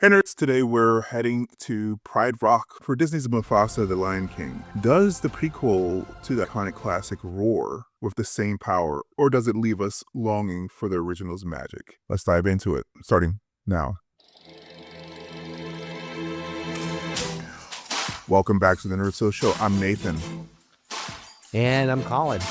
Hey nerds, today we're heading to Pride Rock for Disney's Mufasa The Lion King. Does the prequel to the iconic classic roar with the same power, or does it leave us longing for the original's magic? Let's dive into it, starting now. Welcome back to the Nerdso Show. I'm Nathan. And I'm Colin.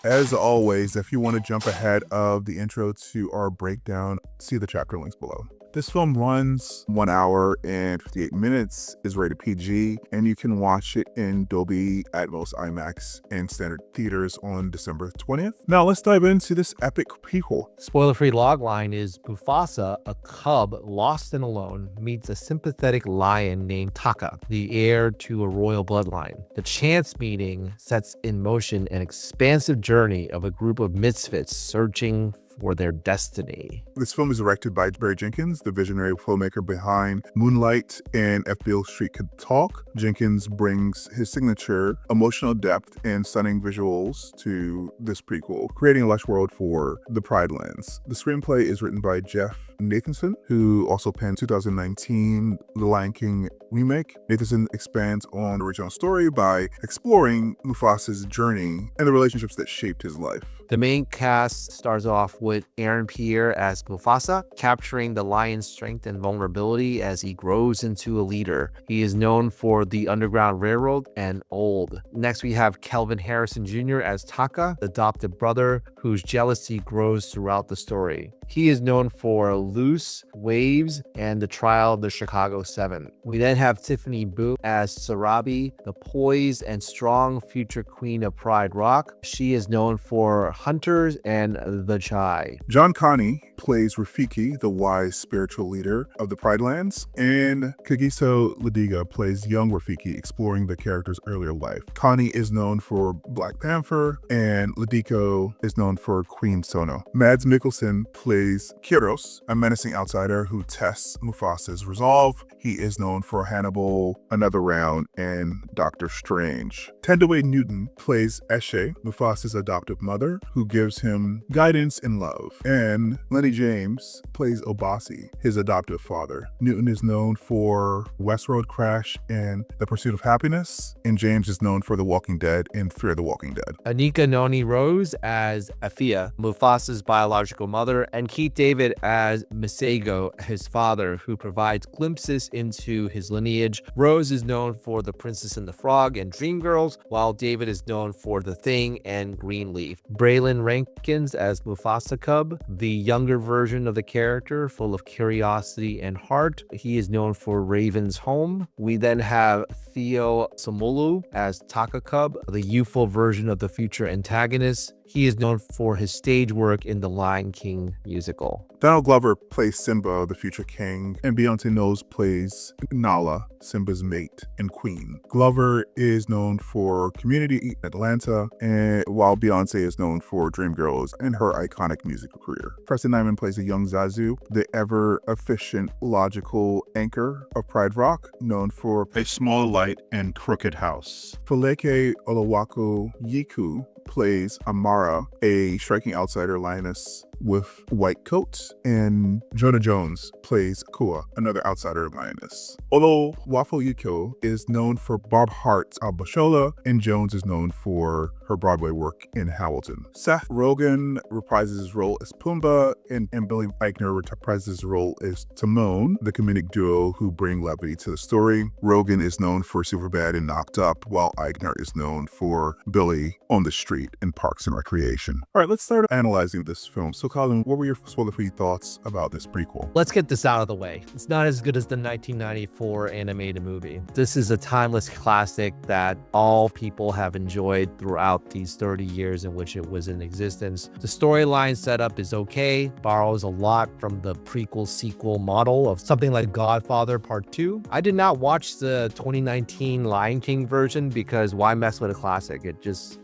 As always, if you want to jump ahead of the intro to our breakdown, see the chapter links below. This film runs 1 hour and 58 minutes, is rated PG, and you can watch it in Dolby Atmos IMAX and standard theaters on December 20th. Now let's dive into this epic prequel. Spoiler-free logline is Mufasa, a cub lost and alone, meets a sympathetic lion named Taka, the heir to a royal bloodline. The chance meeting sets in motion an expansive journey of a group of misfits searching for their destiny. This film is directed by Barry Jenkins, the visionary filmmaker behind Moonlight and If Beale Street Could Talk. Jenkins brings his signature emotional depth and stunning visuals to this prequel, creating a lush world for the Pride Lands. The screenplay is written by Jeff Nathanson, who also penned 2019 The Lion King remake. Nathanson expands on the original story by exploring Mufasa's journey and the relationships that shaped his life. The main cast starts off with Aaron Pierre as Mufasa, capturing the lion's strength and vulnerability as he grows into a leader. He is known for the Underground Railroad and Old. Next, we have Kelvin Harrison Jr. as Taka, the adopted brother whose jealousy grows throughout the story. He is known for Loose, Waves, and the Trial of the Chicago 7. We then have Tiffany Boo as Sarabi, the poised and strong future queen of Pride Rock. She is known for Hunters and The Chai. John Connie plays Rafiki, the wise spiritual leader of the Pride Lands, and Kagiso Ladiga plays young Rafiki, exploring the character's earlier life. Connie is known for Black Panther, and Ladiko is known for Queen Sono. Mads Mikkelsen plays Kyros, a menacing outsider who tests Mufasa's resolve. He is known for Hannibal, Another Round, and Doctor Strange. Tendaway Newton plays Eshe, Mufasa's adoptive mother, who gives him guidance and love. And Lenny James plays Obasi, his adoptive father. Newton is known for Westworld Crash and The Pursuit of Happiness, and James is known for The Walking Dead and Fear the Walking Dead. Anika Noni Rose as Afia, Mufasa's biological mother, and Keith David as Masego, his father, who provides glimpses into his lineage. Rose is known for The Princess and the Frog and Dreamgirls, while David is known for The Thing and Greenleaf. Braylon Rankins as Mufasa Cub, the younger version of the character, full of curiosity and heart. He is known for Raven's Home. We then have Theo Samulu as Taka Cub, the youthful version of the future antagonist. He is known for his stage work in the Lion King musical. Donald Glover plays Simba, the future king, and Beyonce Knowles plays Nala, Simba's mate and queen. Glover is known for Community in Atlanta, and while Beyonce is known for Dreamgirls and her iconic musical career. Preston Nyman plays a young Zazu, the ever-efficient, logical anchor of Pride Rock, known for A Small Light and Crooked House. Faleke Olawako Yiku plays Amara, a striking outsider lioness with white coat, and Jonah Jones plays Kua, another outsider lioness. Although Wafo Yuko is known for Bob Hart's Albashola, and Jones is known for her Broadway work in Hamilton. Seth Rogen reprises his role as Pumbaa, and Billy Eichner reprises his role as Timon, the comedic duo who bring levity to the story. Rogen is known for Superbad and Knocked Up, while Eichner is known for Billy on the Street in Parks and Recreation. All right, let's start analyzing this film. So Colin, what were your spoiler-free thoughts about this prequel? Let's get this out of the way. It's not as good as the 1994 animated movie. This is a timeless classic that all people have enjoyed throughout these 30 years in which it was in existence. The storyline setup is okay, borrows a lot from the prequel-sequel model of something like Godfather Part 2. I did not watch the 2019 Lion King version because why mess with a classic? It just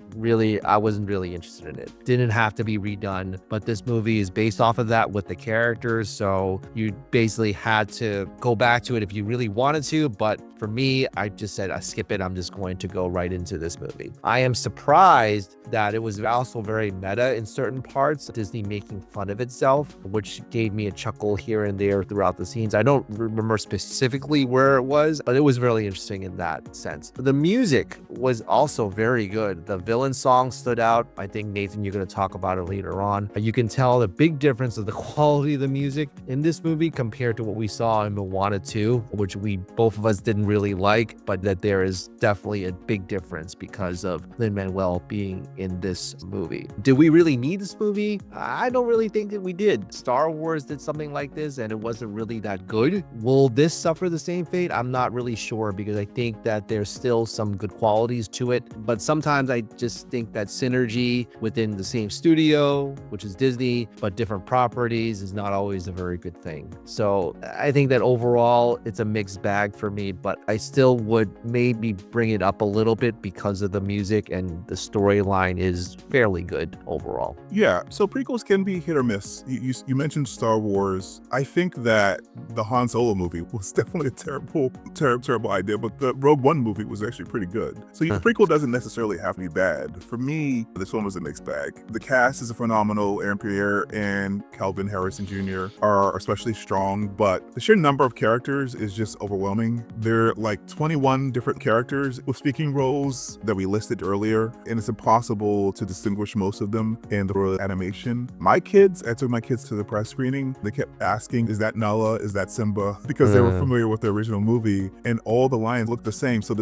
I wasn't really interested in it. Didn't have to be redone, but this movie is based off of that with the characters, so you basically had to go back to it if you really wanted to, but for me, I just said, I skip it. I'm just going to go right into this movie. I am surprised that it was also very meta in certain parts, Disney making fun of itself, which gave me a chuckle here and there throughout the scenes. I don't remember specifically where it was, but it was really interesting in that sense. The music was also very good. The villain song stood out. I think, Nathan, you're going to talk about it later on. You can tell the big difference of the quality of the music in this movie compared to what we saw in Moana 2, which both of us didn't really like, but that there is definitely a big difference because of Lin-Manuel being in this movie. Did we really need this movie? I don't really think that we did. Star Wars did something like this and it wasn't really that good. Will this suffer the same fate? I'm not really sure, because I think that there's still some good qualities to it, but sometimes I just think that synergy within the same studio, which is Disney, but different properties, is not always a very good thing. So I think that overall it's a mixed bag for me, but I still would maybe bring it up a little bit because of the music, and the storyline is fairly good overall. Yeah, so prequels can be hit or miss. You mentioned Star Wars. I think that the Han Solo movie was definitely a terrible idea, but the Rogue One movie was actually pretty good. So your prequel doesn't necessarily have to be bad. For me, this one was a mixed bag. The cast is phenomenal. Aaron Pierre and Calvin Harrison Jr. are especially strong, but the sheer number of characters is just overwhelming. There are like 21 different characters with speaking roles that we listed earlier, and it's impossible to distinguish most of them in the animation. I took my kids to the press screening. They kept asking, is that Nala? Is that Simba? Because they were familiar with the original movie, and all the lions look the same. So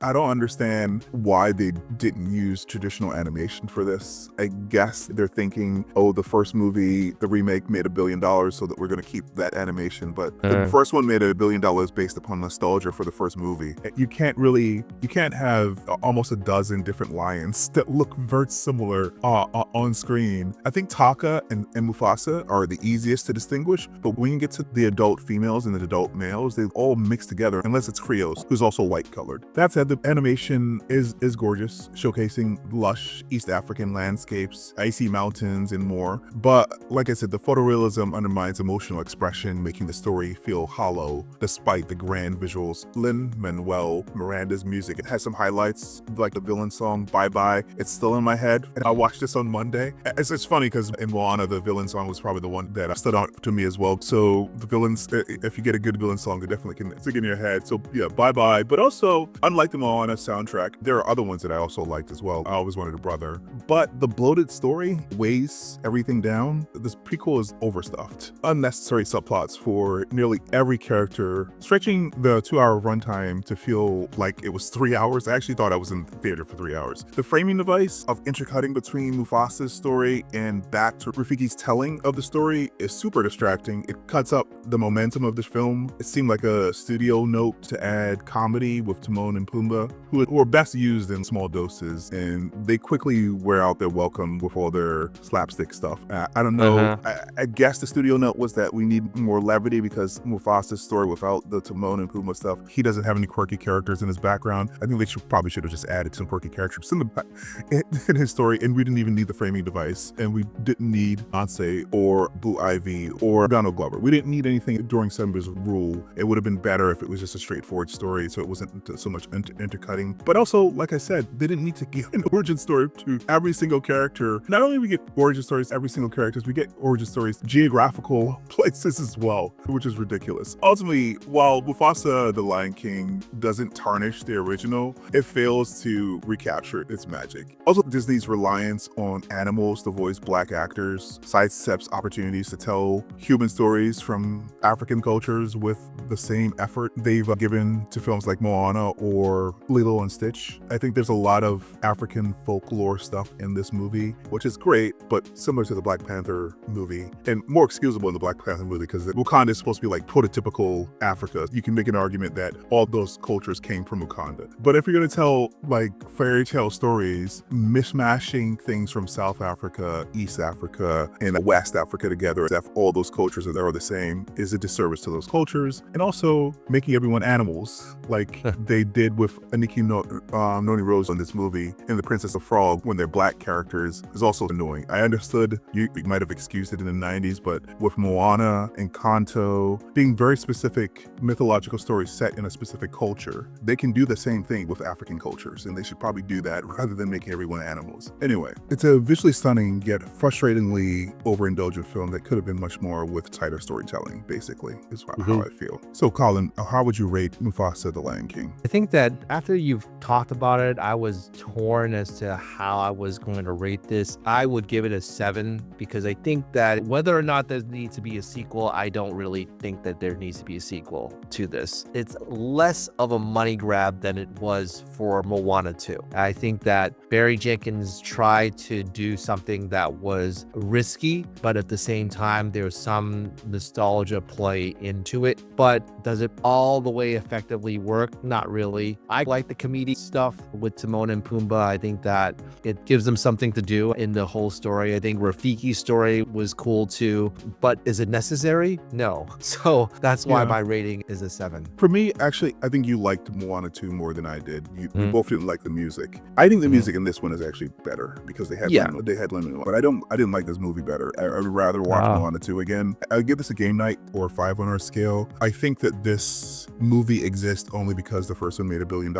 I don't understand why they didn't use traditional animation for this. I guess they're thinking, oh, the first movie, the remake made $1 billion, so that we're going to keep that animation. But the first one made $1 billion based upon nostalgia for the first movie. You can't have almost a dozen different lions that look very similar on screen. I think Taka and Mufasa are the easiest to distinguish, but when you get to the adult females and the adult males, they all mix together, unless it's Krios, who's also white colored. That said, the animation is gorgeous, showcasing lush East African landscapes, icy mountains, and more. But like I said, the photorealism undermines emotional expression, making the story feel hollow despite the grand visuals. Lin-Manuel Miranda's music, it has some highlights, like the villain song Bye Bye. It's still in my head, and I watched this on Monday. It's funny because in Moana, the villain song was probably the one that stood out to me as well. So the villains, if you get a good villain song, it definitely can stick in your head. So yeah, Bye Bye. But also, unlike the Moana soundtrack, there are other ones that I also liked as well. I always wanted a brother. But the bloated story weighs everything down. This prequel is overstuffed. Unnecessary subplots for nearly every character, stretching the 2-hour runtime to feel like it was 3 hours. I actually thought I was in the theater for 3 hours. The framing device of intercutting between Mufasa's story and back to Rafiki's telling of the story is super distracting. It cuts up the momentum of this film. It seemed like a studio note to add comedy with Timon and Pumbaa, who are best used in small doses, and they quickly wear out their welcome with all their slapstick stuff. I don't know. I guess the studio note was that we need more levity because Mufasa's story, without the Timon and Pumbaa stuff, he doesn't have any quirky characters in his background. I think they probably should have just added some quirky characters in his story, and we didn't even need the framing device, and we didn't need Ansei or Boo Ivy or Donald Glover. We didn't need anything during Simba's rule. It would have been better if it was just a straightforward story, so it wasn't so much intercutting. But also, like I said, they didn't need to give an origin story to every single character. Not only do we get origin stories to every single character, we get origin stories geographical places as well, which is ridiculous. Ultimately, while Mufasa the Lion King doesn't tarnish the original, it fails to recapture its magic. Also, Disney's reliance on animals to voice Black actors sidesteps opportunities to tell human stories from African cultures with the same effort they've given to films like Moana or Lilo and Stitch. I think there's a lot of African folklore stuff in this movie, which is great, but similar to the Black Panther movie, and more excusable in the Black Panther movie because Wakanda is supposed to be like prototypical Africa. You can make an argument that all those cultures came from Wakanda. But if you're going to tell like fairy tale stories, mishmashing things from South Africa, East Africa, and West Africa together, if all those cultures are the same, is a disservice to those cultures. And also making everyone animals like they did with Aniki Noni Rose in this movie. In and the Princess of Frog, when they're black characters, is also annoying. I understood you might have excused it in the 90s, but with Moana and Kanto being very specific mythological stories set in a specific culture, they can do the same thing with African cultures, and they should probably do that rather than making everyone animals. Anyway, it's a visually stunning yet frustratingly overindulgent film that could have been much more with tighter storytelling, basically, is how I feel. So Colin, how would you rate Mufasa: The Lion King? I think that after you've talked about it, I was torn as to how I was going to rate this. I would give it a 7 because I think that whether or not there needs to be a sequel, I don't really think that there needs to be a sequel to this. It's less of a money grab than it was for Moana 2. I think that Barry Jenkins tried to do something that was risky, but at the same time, there's some nostalgia play into it. But does it all the way effectively work? Not really. I like the comedic stuff with Timon and Pumbaa. I think that it gives them something to do in the whole story. I think Rafiki's story was cool too, but is it necessary? No. So that's why my rating is a 7. For me, actually, I think you liked Moana 2 more than I did. We both didn't like the music. I think the music in this one is actually better because they had Lin-Manuel, but I didn't like this movie better. I would rather watch Moana 2 again. I would give this a game night or 5 on our scale. I think that this movie exists only because the first one made $1 billion.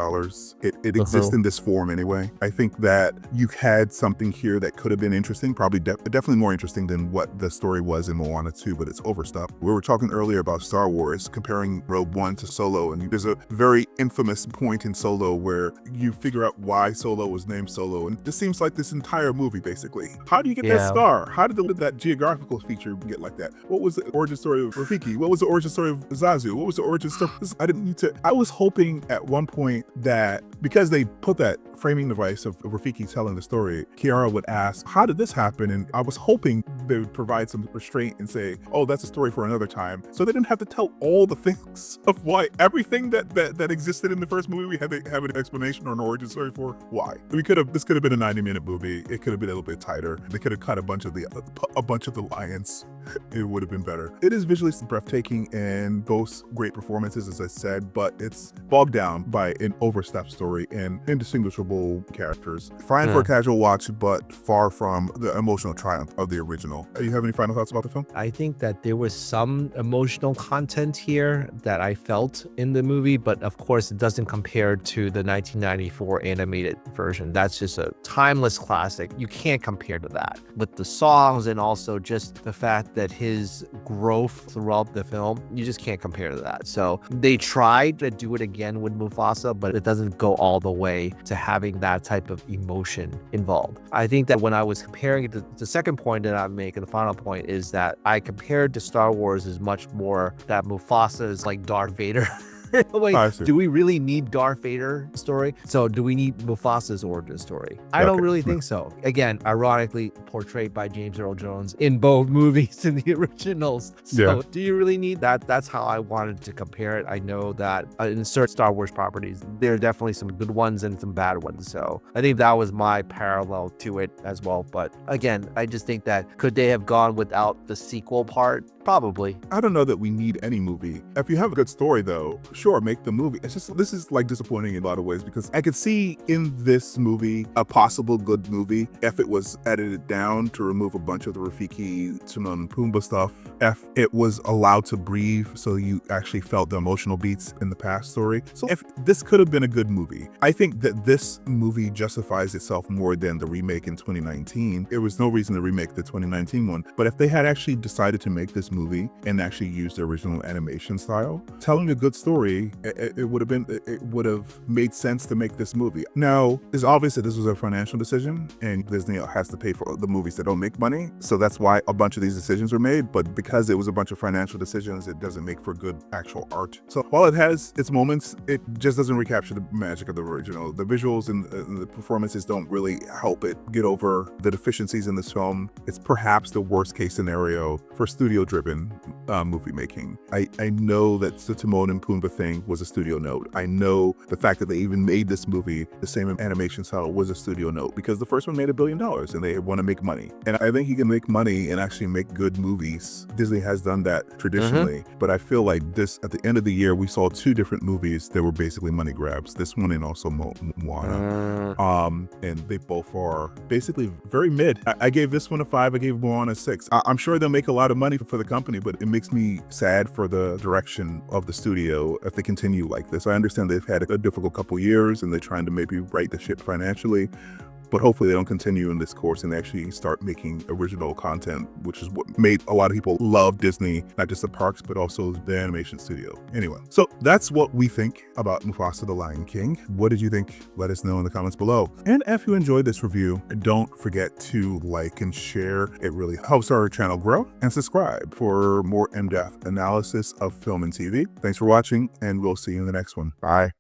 It exists in this form anyway. I think that you had something here that could have been interesting, probably definitely more interesting than what the story was in Moana 2, but it's overstuffed. We were talking earlier about Star Wars, comparing Rogue One to Solo, and there's a very infamous point in Solo where you figure out why Solo was named Solo, and this seems like this entire movie, basically. How do you get that star? How did that geographical feature get like that? What was the origin story of Rafiki? What was the origin story of Zazu? What was the origin story? I was hoping at one point that because they put that framing device of Rafiki telling the story, Kiara would ask, how did this happen? And I was hoping they would provide some restraint and say, oh, that's a story for another time. So they didn't have to tell all the things of why everything that existed in the first movie, we had to have an explanation or an origin story for why. This could have been a 90-minute movie. It could have been a little bit tighter. They could have cut a bunch of the lions. It would have been better. It is visually breathtaking and boasts great performances, as I said, but it's bogged down by an overstuffed story and indistinguishable characters. Fine for a casual watch, but far from the emotional triumph of the original. Do you have any final thoughts about the film? I think that there was some emotional content here that I felt in the movie, but of course it doesn't compare to the 1994 animated version. That's just a timeless classic. You can't compare to that. With the songs and also just the fact that his growth throughout the film, you just can't compare to that. So they tried to do it again with Mufasa, but it doesn't go all the way to having that type of emotion involved. I think that when I was comparing it to the second point that I make, and the final point, is that I compared to Star Wars as much more that Mufasa is like Darth Vader. Wait, do we really need Darth Vader story? So do we need Mufasa's origin story? I don't really think so. Again, ironically portrayed by James Earl Jones in both movies in the originals. So do you really need that? That's how I wanted to compare it. I know that in certain Star Wars properties, there are definitely some good ones and some bad ones. So I think that was my parallel to it as well. But again, I just think that could they have gone without the sequel part? Probably. I don't know that we need any movie. If you have a good story though, sure, make the movie. It's just, this is like disappointing in a lot of ways because I could see in this movie a possible good movie if it was edited down to remove a bunch of the Rafiki, Timon and Pumbaa stuff, if it was allowed to breathe so you actually felt the emotional beats in the past story. So if this could have been a good movie, I think that this movie justifies itself more than the remake in 2019. There was no reason to remake the 2019 one, but if they had actually decided to make this movie and actually use the original animation style, telling a good story, it would have made sense to make this movie. Now, it's obvious that this was a financial decision and Disney has to pay for the movies that don't make money. So that's why a bunch of these decisions were made. But because it was a bunch of financial decisions, it doesn't make for good actual art. So while it has its moments, it just doesn't recapture the magic of the original. The visuals and the performances don't really help it get over the deficiencies in this film. It's perhaps the worst case scenario for studio-driven driven movie making. I know that the Timon and Pumbaa thing was a studio note. I know the fact that they even made this movie the same animation style was a studio note, because the first one made $1 billion and they want to make money. And I think you can make money and actually make good movies. Disney has done that traditionally, but I feel like this, at the end of the year, we saw two different movies that were basically money grabs. This one and also Moana. And they both are basically very mid. I gave this one a 5. I gave Moana a 6. I'm sure they'll make a lot of money for the company, but it makes me sad for the direction of the studio if they continue like this. I understand they've had a difficult couple years and they're trying to maybe right the ship financially, but hopefully they don't continue in this course and actually start making original content, which is what made a lot of people love Disney, not just the parks, but also the animation studio. Anyway, so that's what we think about Mufasa the Lion King. What did you think? Let us know in the comments below. And if you enjoyed this review, don't forget to like and share. It really helps our channel grow, and subscribe for more in-depth analysis of film and TV. Thanks for watching, and we'll see you in the next one. Bye.